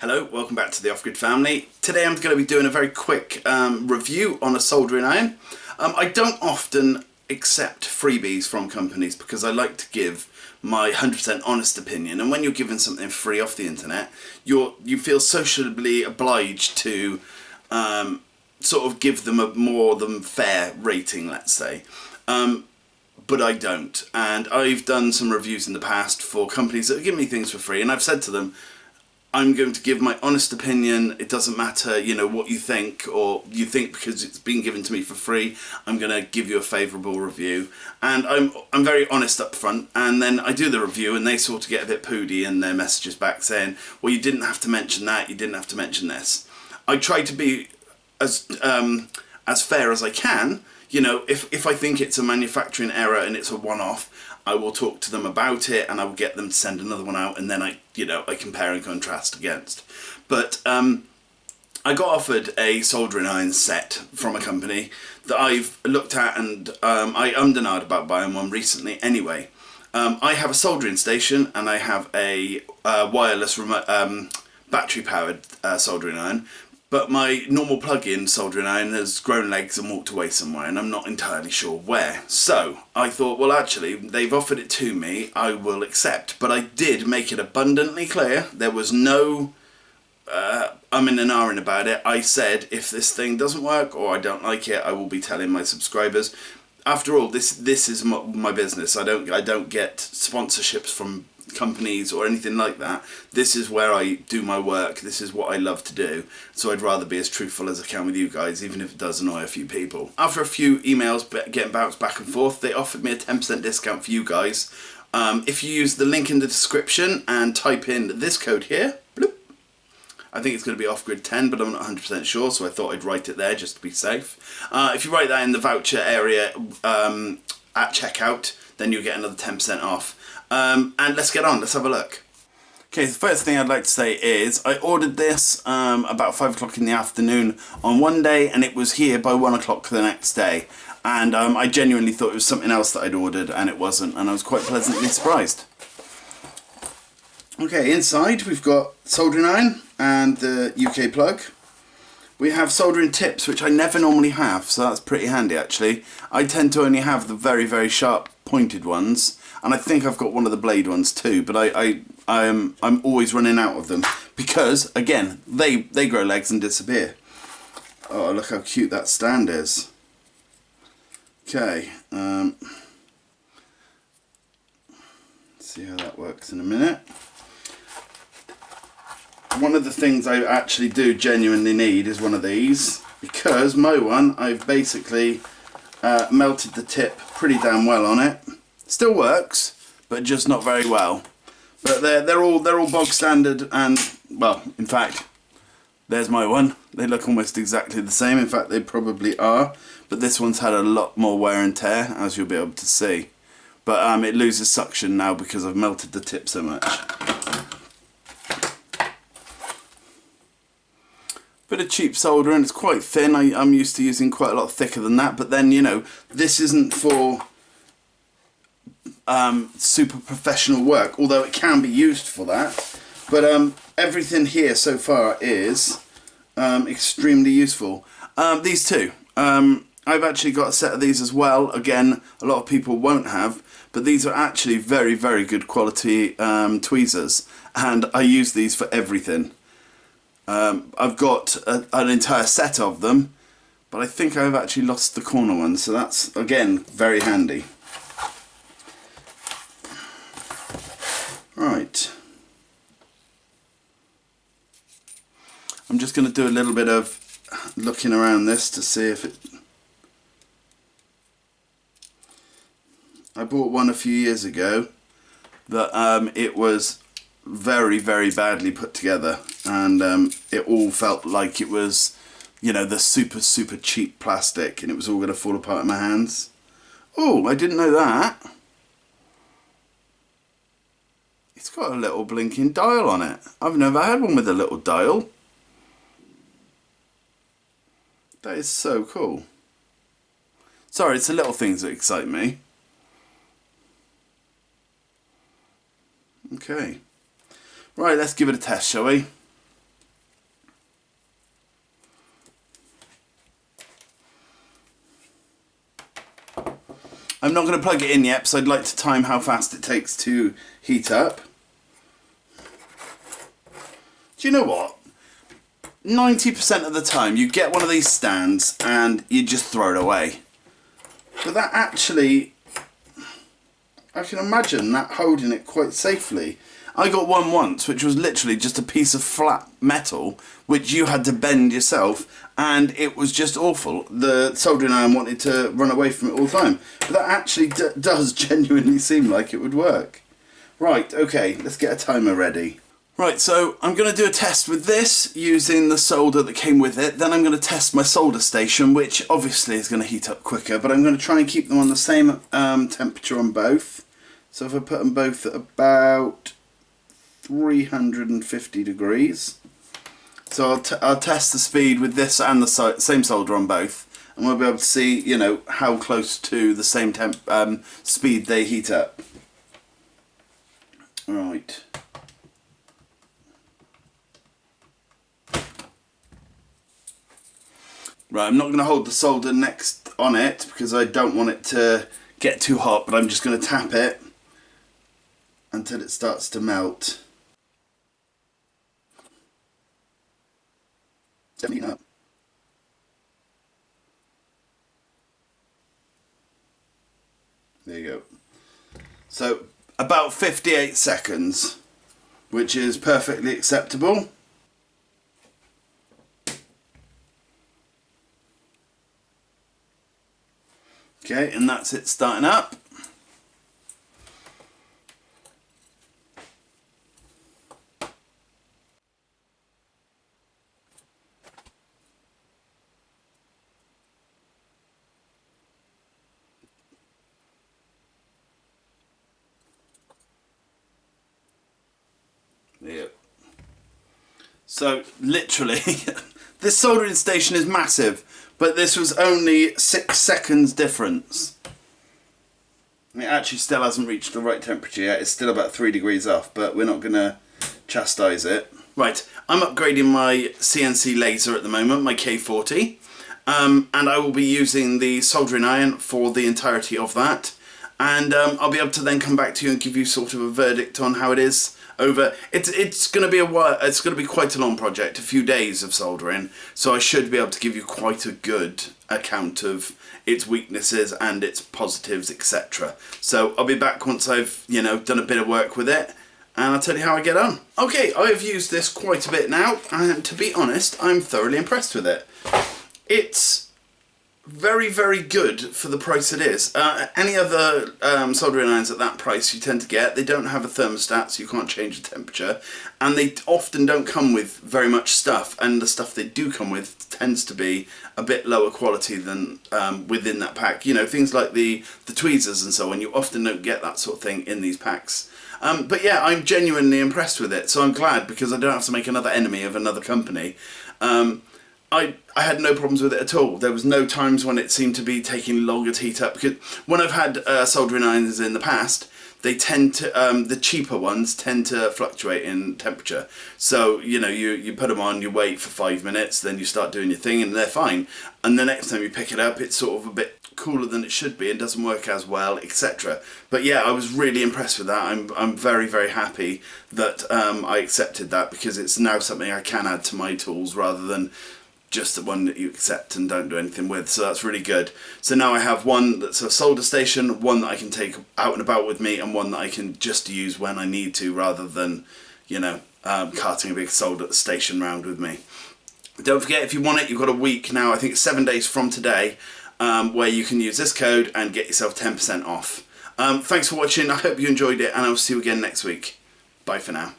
Hello, welcome back to the Off-Grid family. Today I'm going to be doing a very quick review on a soldering iron. I don't often accept freebies from companies because I like to give my 100% honest opinion, and when you're given something free off the internet, you feel sociably obliged to sort of give them a more than fair rating, let's say. But I don't, and I've done some reviews in the past for companies that have given me things for free, and I've said to them, I'm going to give my honest opinion. It doesn't matter, you know, what you think, or you think because it's been given to me for free, I'm going to give you a favourable review. And I'm very honest up front, and then I do the review and they sort of get a bit poody in their messages back saying, well, you didn't have to mention that, you didn't have to mention this. I try to be as fair as I can. You know, if I think it's a manufacturing error and it's a one-off, I will talk to them about it and I will get them to send another one out, and then I compare and contrast against. But I got offered a soldering iron set from a company that I've looked at, and I ummed and ahed about buying one recently anyway. I have a soldering station and I have a wireless remote, battery-powered soldering iron. But my normal plug-in soldering iron has grown legs and walked away somewhere, and I'm not entirely sure where. So I thought, well, actually, they've offered it to me, I will accept. But I did make it abundantly clear. There was no umming and ahhing about it. I said, if this thing doesn't work or I don't like it, I will be telling my subscribers. After all, this is my business. I don't get sponsorships from companies or anything like that. This is where I do my work. This is what I love to do. So I'd rather be as truthful as I can with you guys, even if it does annoy a few people. After a few emails getting bounced back and forth, they offered me a 10% discount for you guys. If you use the link in the description and type in this code here, bloop, I think it's going to be Off-Grid 10, but I'm not 100% sure, so I thought I'd write it there just to be safe. If you write that in the voucher area at checkout, then you'll get another 10% off. And let's get on, let's have a look. Okay, the first thing I'd like to say is I ordered this about 5 o'clock in the afternoon on one day, and it was here by 1 o'clock the next day. And I genuinely thought it was something else that I'd ordered, and it wasn't, and I was quite pleasantly surprised. Okay, inside we've got soldering iron and the UK plug. We have soldering tips, which I never normally have, so that's pretty handy actually. I tend to only have the very, very sharp pointed ones, and I think I've got one of the blade ones too, but I'm always running out of them because, again, they grow legs and disappear. Oh, look how cute that stand is. Okay, see how that works in a minute. One of the things I actually do genuinely need is one of these, because my one, I've basically melted the tip pretty damn well on it. Still works, but just not very well. But they're all bog standard, and well, in fact, there's my one. They look almost exactly the same. In fact, they probably are. But this one's had a lot more wear and tear, as you'll be able to see. But it loses suction now because I've melted the tip so much. Bit of cheap solder, and it's quite thin. I'm used to using quite a lot thicker than that, but then, you know, this isn't for super professional work, although it can be used for that. But everything here so far is extremely useful. These two, I've actually got a set of these as well. Again, a lot of people won't have, but these are actually very, very good quality tweezers, and I use these for everything. I've got an entire set of them, but I think I've actually lost the corner one, so that's, again, very handy. Right. I'm just going to do a little bit of looking around this to see if it... I bought one a few years ago that it was very, very badly put together, and it all felt like it was, you know, the super, super cheap plastic, and it was all going to fall apart in my hands. Oh, I didn't know that. It's got a little blinking dial on it. I've never had one with a little dial. That is so cool. Sorry, it's the little things that excite me. Okay. Right, let's give it a test, shall we? I'm not going to plug it in yet because I'd like to time how fast it takes to heat up. Do you know what? 90% of the time you get one of these stands and you just throw it away. But that actually, I can imagine that holding it quite safely. I got one once which was literally just a piece of flat metal which you had to bend yourself, and it was just awful. The soldering iron wanted to run away from it all the time. But that actually does genuinely seem like it would work. Right, okay, let's get a timer ready. Right, so I'm going to do a test with this using the solder that came with it. Then I'm going to test my solder station, which obviously is going to heat up quicker, but I'm going to try and keep them on the same temperature on both. So if I put them both at about 350 degrees. So I'll test the speed with this and the same solder on both, and we'll be able to see, you know, how close to the same speed they heat up. Right. Right, I'm not going to hold the solder next on it because I don't want it to get too hot, but I'm just going to tap it until it starts to melt. It's heating up. There you go. So about 58 seconds, which is perfectly acceptable. Okay, and that's it starting up. Yep. So literally, this soldering station is massive, but this was only 6 seconds difference. It actually still hasn't reached the right temperature yet. It's still about 3 degrees off, but we're not going to chastise it. Right, I'm upgrading my CNC laser at the moment, my K40, and I will be using the soldering iron for the entirety of that. And I'll be able to then come back to you and give you sort of a verdict on how it is over. It's going to be a while. It's going to be quite a long project, a few days of soldering. So I should be able to give you quite a good account of its weaknesses and its positives, etc. So I'll be back once I've, you know, done a bit of work with it, and I'll tell you how I get on. Okay, I have used this quite a bit now, and to be honest, I'm thoroughly impressed with it. It's very, very good for the price it is. Any other soldering irons at that price you tend to get, they don't have a thermostat, so you can't change the temperature, and they often don't come with very much stuff, and the stuff they do come with tends to be a bit lower quality than within that pack. You know, things like the tweezers and so on, you often don't get that sort of thing in these packs. But yeah, I'm genuinely impressed with it, so I'm glad because I don't have to make another enemy of another company. I had no problems with it at all. There was no times when it seemed to be taking longer to heat up, because when I've had soldering irons in the past, they tend to, the cheaper ones tend to fluctuate in temperature. So, you know, you put them on, you wait for 5 minutes, then you start doing your thing and they're fine. And the next time you pick it up, it's sort of a bit cooler than it should be and doesn't work as well, etc. But yeah, I was really impressed with that. I'm very, very happy that I accepted that, because it's now something I can add to my tools rather than just the one that you accept and don't do anything with. So that's really good. So now I have one that's a solder station, one that I can take out and about with me, and one that I can just use when I need to, rather than, you know, carting a big solder station around with me. Don't forget, if you want it, you've got a week now, I think it's 7 days from today, where you can use this code and get yourself 10% off. Thanks for watching. I hope you enjoyed it, and I'll see you again next week. Bye for now.